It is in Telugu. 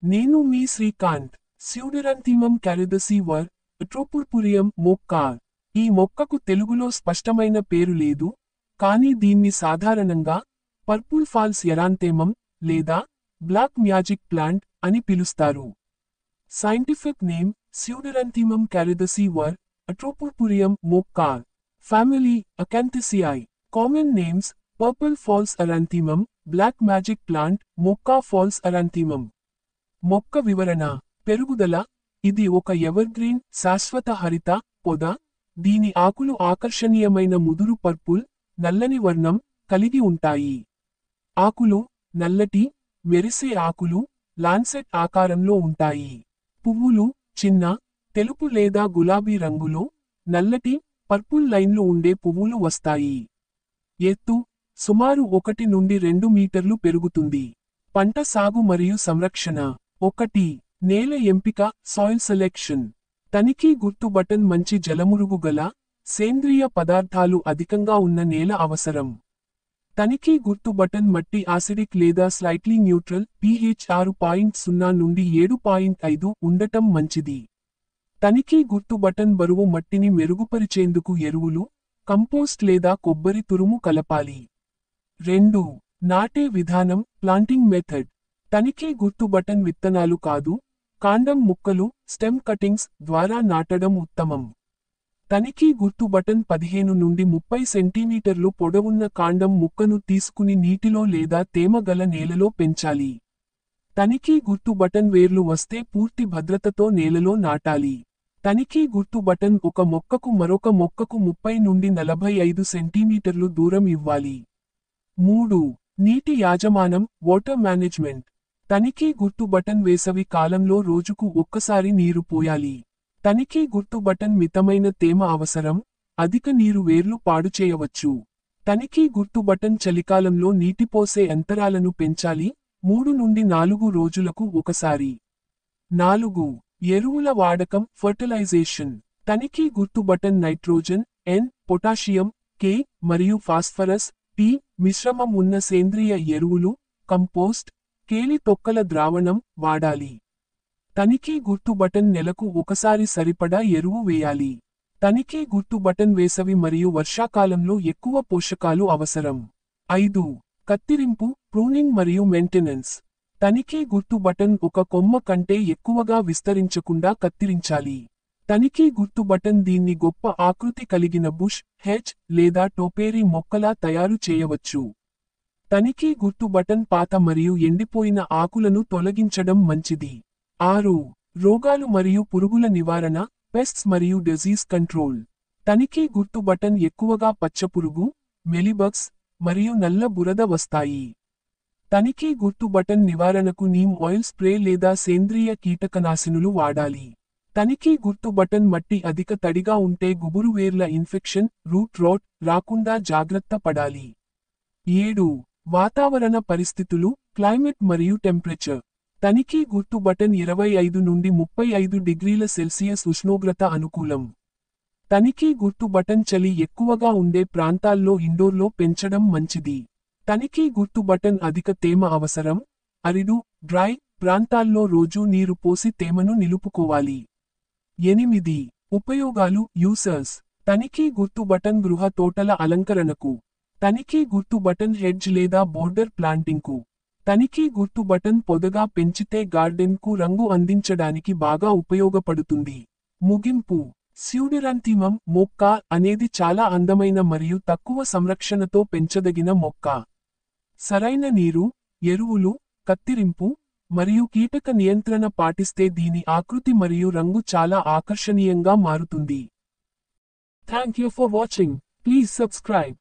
నేను మీ శ్రీకాంత్. స్యూడెరంథిమం క్యారిదసి వర్ అట్రోపుర్పురియం మొక్క. ఈ మొక్కకు తెలుగులో స్పష్టమైన పేరు లేదు, కానీ దీన్ని సాధారణంగా పర్పుల్ ఫాల్స్ ఎరాంథెమం లేదా బ్లాక్ మ్యాజిక్ ప్లాంట్ అని పిలుస్తారు. సైంటిఫిక్ నేమ్ స్యూడెరంథిమం క్యారిదసి వర్ అట్రోపుర్పురియం మొక్క. Family Acanthaceae. Common names purple false eranthemum, black magic plant, మొక్క ఫాల్స్ ఎరాంథిమం. మొక్క వివరణ. పెరుగుదల. ఇది ఒక ఎవర్గ్రీన్ శాశ్వత హరిత పొద. దీని ఆకులు ఆకర్షణీయమైన ముదురు పర్పుల్, నల్లని వర్ణం కలిగి ఉంటాయి. ఆకులు నల్లటి, మెరిసే ఆకులు, లాన్సెట్ ఆకారంలో ఉంటాయి. పువ్వులు చిన్న, తెలుపు లేదా గులాబీ రంగులో, నల్లటి, పర్పుల్ లైన్లు ఉండే పువ్వులు వస్తాయి. ఎత్తు సుమారు 1 నుండి 2 మీటర్లు పెరుగుతుంది. పంట సాగు మరియు సంరక్షణ. 1. నేల ఎంపిక సాయిల్ సెలెక్షన్. తనిఖీ గుర్తు బటన్. మంచి జలమురుగు గల, సేంద్రియ పదార్థాలు అధికంగా ఉన్న నేల అవసరం. తనిఖీ గుర్తు బటన్. మట్టి ఆసిడిక్ లేదా స్లైట్లీ న్యూట్రల్, pH 6.0 నుండి 7.5 ఉండటం మంచిది. తనిఖీ గుర్తు బటన్. బరువు. మట్టిని మెరుగుపరిచేందుకు ఎరువులు, కంపోస్ట్ లేదా కొబ్బరి తురుము కలపాలి. 2. నాటే విధానం ప్లాంటింగ్ మెథడ్. తనిఖీ గుర్తు బటన్. విత్తనాలు కాదు, కాండం ముక్కలు స్టెమ్ కటింగ్స్ ద్వారా నాటడం ఉత్తమం. తనిఖీ గుర్తు బటన్. 15 నుండి 30 సెంటీమీటర్లు పొడవున్న కాండం ముక్కను తీసుకుని నీటిలో లేదా తేమ గల నేలలో పెంచాలి. తనిఖీ గుర్తు బటన్. వేర్లు వస్తే పూర్తి భద్రతతో నేలలో నాటాలి. తనిఖీ గుర్తు బటన్. ఒక మొక్కకు మరొక మొక్కకు 30 నుండి 45 సెంటీమీటర్లు దూరం ఇవ్వాలి. 3. నీటి యాజమానం వాటర్ మేనేజ్మెంట్. తనిఖీ గుర్తు బటన్. వేసవి కాలంలో రోజుకు ఒక్కసారి నీరు పోయాలి. తనిఖీ గుర్తు బటన్. మితమైన తేమ అవసరం, అధిక నీరు వేర్లు పాడు చేయవచ్చు. తనిఖీ గుర్తు బటన్. చలికాలంలో నీటిపోసే అంతరాలను పెంచాలి, 3 నుండి 4 రోజులకు ఒకసారి. 4. ఎరువుల వాడకం ఫర్టిలైజేషన్. తనిఖీ గుర్తు button. Nitrogen, N, potassium, K, మరియు ఫాస్ఫరస్, P మిశ్రమం ఉన్న సేంద్రియ ఎరువులు, కంపోస్ట్, కేలి తొక్కల ద్రావణం వాడాలి. తనిఖీ గుర్తు బటన్. నెలకు ఒకసారి సరిపడా ఎరువు వేయాలి. తనిఖీ గుర్తు బటన్. వేసవి మరియు వర్షాకాలంలో ఎక్కువ పోషకాలు అవసరం. 5. కత్తిరింపు ప్రూనింగ్ మరియు మెయింటెనెన్స్. తనిఖీ గుర్తు బటన్. ఒక కొమ్మ కంటే ఎక్కువగా విస్తరించకుండా కత్తిరించాలి. తనిఖీ గుర్తు బటన్. దీన్ని గొప్ప ఆకృతి కలిగిన బుష్, హెడ్జ్ లేదా టోపేరీ మొక్కలా తయారు చేయవచ్చు. తనిఖీ గుర్తు బటన్. పాత మరియు ఎండిపోయిన ఆకులను తొలగించడం మంచిది. 6. రోగాలు మరియు పురుగుల నివారణ పెస్ట్స్ మరియు డిజీజ్ కంట్రోల్. తనిఖీ గుర్తు బటన్. ఎక్కువగా పచ్చపురుగు, మెలిబగ్స్, మరియు నల్ల బురద వస్తాయి. తనిఖీ గుర్తు బటన్. నివారణకు నీమ్ ఆయిల్ స్ప్రే లేదా సేంద్రియ కీటకనాశినులు వాడాలి. తనిఖీ గుర్తు బటన్. మట్టి అధిక తడిగా ఉంటే గుబురు వేర్ల ఇన్ఫెక్షన్, రూట్ రాట్ రాకుండా జాగ్రత్త పడాలి. 7. వాతావరణ పరిస్థితులు క్లైమేట్ మరియు టెంపరేచర్. తనిఖీ గుర్తు బటన్. 25 నుండి 35 డిగ్రీల సెల్సియస్ ఉష్ణోగ్రత అనుకూలం. తనిఖీ గుర్తు బటన్. చలి ఎక్కువగా ఉండే ప్రాంతాల్లో ఇండోర్లో పెంచడం మంచిది. తనిఖీ గుర్తు బటన్. అధిక తేమ అవసరం, అరిడు, డ్రై ప్రాంతాల్లో రోజూ నీరు పోసి తేమను నిలుపుకోవాలి. 8. ఉపయోగాలు యూసర్స్. తనిఖీ గుర్తు బటన్. గృహ తోటల అలంకరణకు. తనిఖీ గుర్తు బటన్. హెడ్జ్ లేదా బోర్డర్ ప్లాంటింగ్కు. తనిఖీ గుర్తు బటన్. పొదగా పెంచితే గార్డెన్కు రంగు అందించడానికి బాగా ఉపయోగపడుతుంది. ముగింపు. స్యూడెరంథిమం మొక్క అనేది చాలా అందమైన మరియు తక్కువ సంరక్షణతో పెంచదగిన మొక్క. సరైన నీరు, ఎరువులు, కత్తిరింపు, మరియు కీటక నియంత్రణ పాటిస్తే దీని ఆకృతి మరియు రంగు చాలా ఆకర్షణీయంగా మారుతుంది. Thank you for watching. Please subscribe.